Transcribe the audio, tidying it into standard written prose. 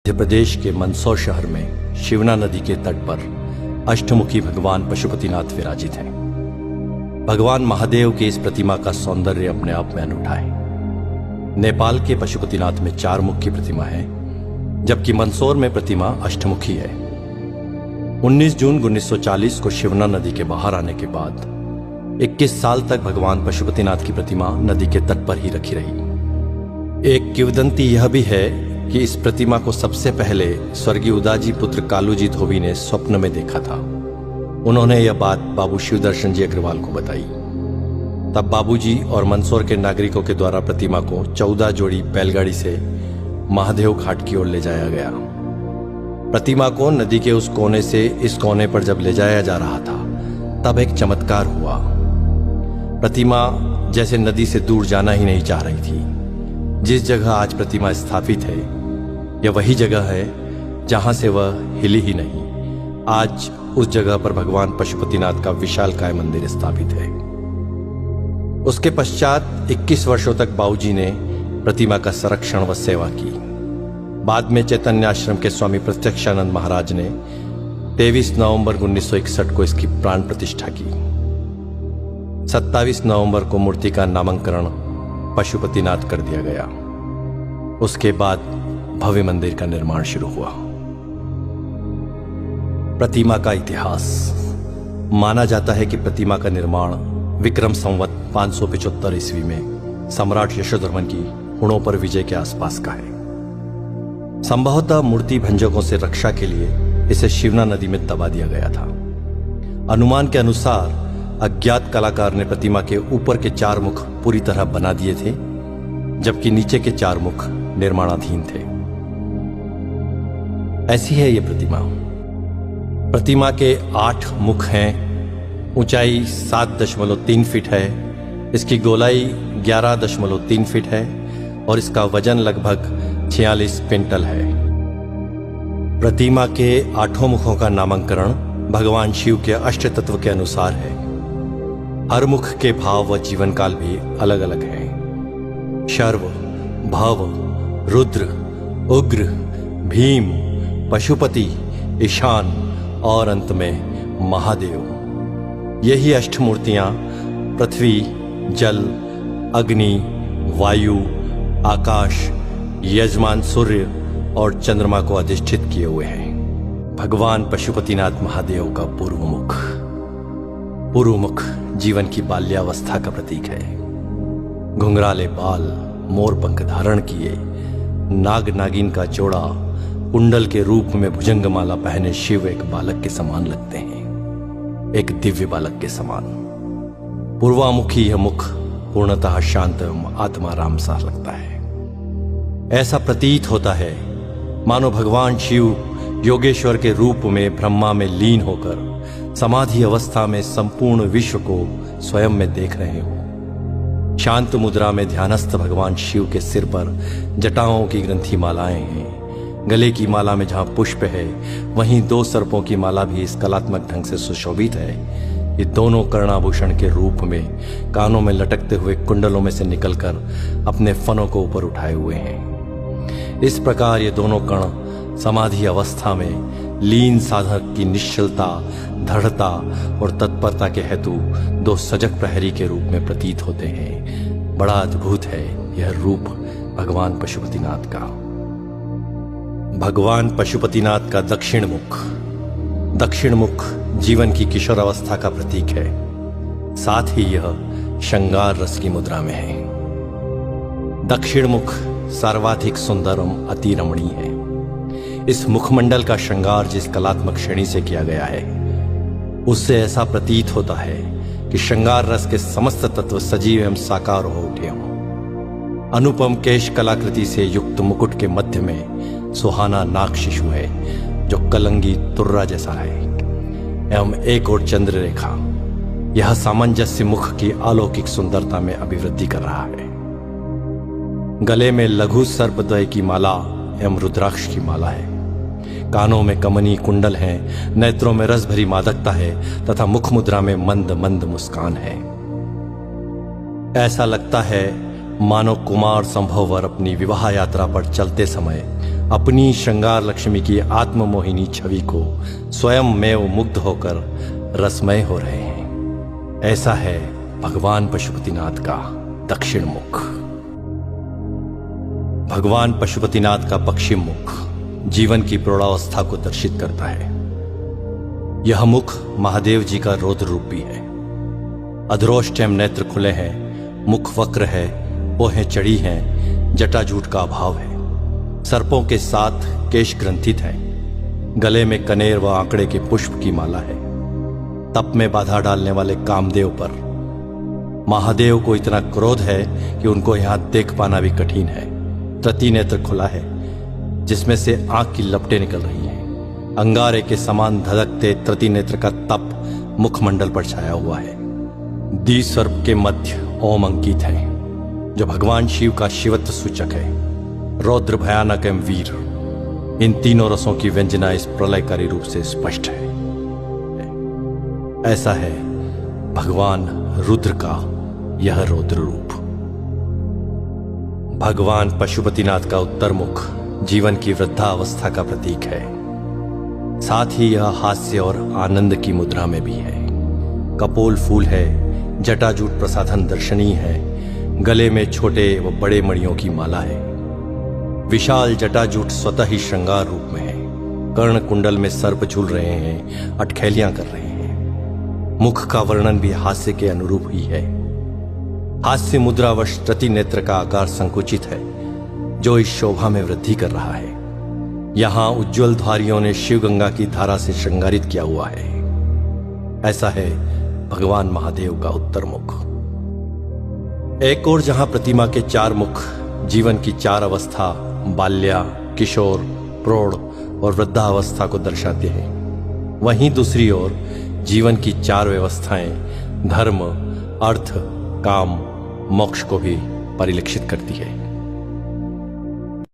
मध्य प्रदेश के मंदसौर शहर में शिवना नदी के तट पर अष्टमुखी भगवान पशुपतिनाथ विराजित हैं। भगवान महादेव की इस प्रतिमा का सौंदर्य अपने आप में अनूठा है। नेपाल के पशुपतिनाथ में 4 मुख की प्रतिमा है, जबकि मंदसौर में प्रतिमा अष्टमुखी है। 19 जून 1940 को शिवना नदी के बाहर आने के बाद 21 साल तक भगवान पशुपतिनाथ की प्रतिमा नदी के तट पर ही रखी रही। एक किंवदंती यह भी है कि इस प्रतिमा को सबसे पहले स्वर्गीय उदाजी पुत्र कालूजी धोबी ने स्वप्न में देखा था। उन्होंने यह बात बाबू शिवदर्शन जी अग्रवाल को बताई। तब बाबूजी और मंदसौर के नागरिकों के द्वारा प्रतिमा को 14 जोड़ी बैलगाड़ी से महादेव घाट की ओर ले जाया गया। प्रतिमा को नदी के उस कोने से इस कोने पर जब ले जाया जा रहा था, तब एक चमत्कार हुआ। प्रतिमा जैसे नदी से दूर जाना ही नहीं चाह रही थी। जिस जगह आज प्रतिमा स्थापित है, यह वही जगह है जहां से वह हिली ही नहीं। आज उस जगह पर भगवान पशुपतिनाथ का विशालकाय मंदिर स्थापित है। उसके पश्चात 21 वर्षों तक बाबूजी ने प्रतिमा का संरक्षण व सेवा की। बाद में चैतन्य आश्रम के स्वामी प्रत्यक्षानंद महाराज ने 23 नवंबर 1961 को इसकी प्राण प्रतिष्ठा की। 27 नवंबर को मूर्ति का नामकरण पशुपतिनाथ कर दिया गया। उसके बाद भव्य मंदिर का निर्माण शुरू हुआ। प्रतिमा का इतिहास। माना जाता है कि प्रतिमा का निर्माण विक्रम संवत 575 ईस्वी में सम्राट यशोधर्मन की हुणों पर विजय के आसपास का है। संभवतः मूर्ति भंजकों से रक्षा के लिए इसे शिवना नदी में दबा दिया गया था। अनुमान के अनुसार अज्ञात कलाकार ने प्रतिमा के ऊपर के 4 मुख पूरी तरह बना दिए थे, जबकि नीचे के 4 मुख निर्माणाधीन थे। ऐसी है यह प्रतिमा। प्रतिमा के 8 मुख हैं। ऊंचाई 7.3 फीट है। इसकी गोलाई 11.3 फीट है और इसका वजन लगभग 46 क्विंटल है। प्रतिमा के 8 मुखों का नामकरण भगवान शिव के अष्ट तत्व के अनुसार है। हर मुख के भाव व जीवन काल भी अलग अलग हैं। शर्व, भव, रुद्र, उग्र, भीम, पशुपति, ईशान और अंत में महादेव। यही अष्टमूर्तियां पृथ्वी, जल, अग्नि, वायु, आकाश, यजमान सूर्य और चंद्रमा को अधिष्ठित किए हुए हैं। भगवान पशुपतिनाथ महादेव का पूर्व मुख। पूर्व मुख जीवन की बाल्यावस्था का प्रतीक है। घुंघराले बाल, मोर पंख धारण किए, नाग नागिन का जोड़ा, कुंडल के रूप में भुजंगमाला पहने शिव एक बालक के समान लगते हैं, एक दिव्य बालक के समान। पूर्वामुखी यह मुख पूर्णतः शांत एवं आत्माराम सा लगता है। ऐसा प्रतीत होता है मानो भगवान शिव योगेश्वर के रूप में ब्रह्मा में लीन होकर समाधि अवस्था में संपूर्ण विश्व को स्वयं में देख रहे हो। शांत मुद्रा में ध्यानस्थ भगवान शिव के सिर पर जटाओं की ग्रंथि मालाएं हैं। गले की माला में जहां पुष्प है, वहीं 2 सर्पों की माला भी इस कलात्मक ढंग से सुशोभित है। ये दोनों कर्णाभूषण के रूप में कानों में लटकते हुए कुंडलों में से निकलकर अपने फनों को ऊपर उठाए हुए हैं। इस प्रकार ये दोनों कण समाधि अवस्था में लीन साधक की निश्चलता, दृढ़ता और तत्परता के हेतु 2 सजग प्रहरी के रूप में प्रतीत होते हैं। बड़ा अद्भुत है यह रूप भगवान पशुपतिनाथ का। भगवान पशुपतिनाथ का दक्षिण मुख। दक्षिण मुख जीवन की किशोर अवस्था का प्रतीक है। साथ ही यह श्रृंगार रस की मुद्रा में है। दक्षिण मुख सर्वाधिक सुंदर एवं अति रमणीय है। इस मुखमंडल का श्रृंगार जिस कलात्मक श्रेणी से किया गया है, उससे ऐसा प्रतीत होता है कि श्रृंगार रस के समस्त तत्व सजीव एवं साकार हो उठे हों। अनुपम केश कलाकृति से युक्त मुकुट के मध्य में सुहाना नाग शिशु है, जो कलंगी तुर्रा जैसा है, एवं एक और चंद्र रेखा। यह सामंजस्य मुख की अलौकिक सुंदरता में अभिवृद्धि कर रहा है। गले में लघु सर्पद्वय की माला एवं रुद्राक्ष की माला है। कानों में कमनी कुंडल हैं, नेत्रों में रस भरी मादकता है तथा मुख मुद्रा में मंद मंद मुस्कान है। ऐसा लगता है मानो कुमार संभववर अपनी विवाह यात्रा पर चलते समय अपनी श्रृंगार लक्ष्मी की आत्ममोहिनी छवि को स्वयं में मुग्ध होकर रसमय हो रहे हैं। ऐसा है भगवान पशुपतिनाथ का दक्षिण मुख। भगवान पशुपतिनाथ का पश्चिम मुख जीवन की प्रौढ़ावस्था को दर्शित करता है। यह मुख महादेव जी का रौद्र रूप भी है। अधरोष्टम नेत्र खुले हैं, मुख वक्र है, पोहें चढ़ी हैं, जटाजूट का अभाव है। सर्पों के साथ केश ग्रंथित हैं। गले में कनेर व आंकड़े के पुष्प की माला है। तप में बाधा डालने वाले कामदेव पर महादेव को इतना क्रोध है कि उनको यहां देख पाना भी कठिन है। तृतीय नेत्र खुला है जिसमें से आंख की लपटें निकल रही हैं। अंगारे के समान धधकते तृतीय नेत्र का तप मुखमंडल पर छाया हुआ है। द्विसर्प के मध्य ओम अंकित है जो भगवान शिव का शिवत्व सूचक है। रौद्र, भयानक एवं वीर, इन तीनों रसों की व्यंजना इस प्रलयकारी रूप से स्पष्ट है। ऐसा है भगवान रुद्र का यह रौद्र रूप। भगवान पशुपतिनाथ का उत्तर मुख जीवन की वृद्धावस्था का प्रतीक है। साथ ही यह हास्य और आनंद की मुद्रा में भी है। कपोल फूल है, जटाजूट प्रसाधन दर्शनीय है। गले में छोटे व बड़े मणियों की माला है। विशाल जटाजूट स्वतः ही श्रृंगार रूप में है। कर्ण कुंडल में सर्प झूल रहे हैं, अटखेलियां कर रहे हैं। मुख का वर्णन भी हास्य के अनुरूप ही है। हास्य मुद्रावश तृतीय नेत्र का आकार संकुचित है जो इस शोभा में वृद्धि कर रहा है। यहां उज्ज्वल धारियों ने शिव गंगा की धारा से श्रृंगारित किया हुआ है। ऐसा है भगवान महादेव का उत्तर मुख। एक और जहां प्रतिमा के चार मुख जीवन की चार अवस्था बाल्या, किशोर, प्रौढ़ और वृद्धावस्था को दर्शाते हैं, वहीं दूसरी ओर जीवन की चार व्यवस्थाएं धर्म, अर्थ, काम, मोक्ष को भी परिलक्षित करती है।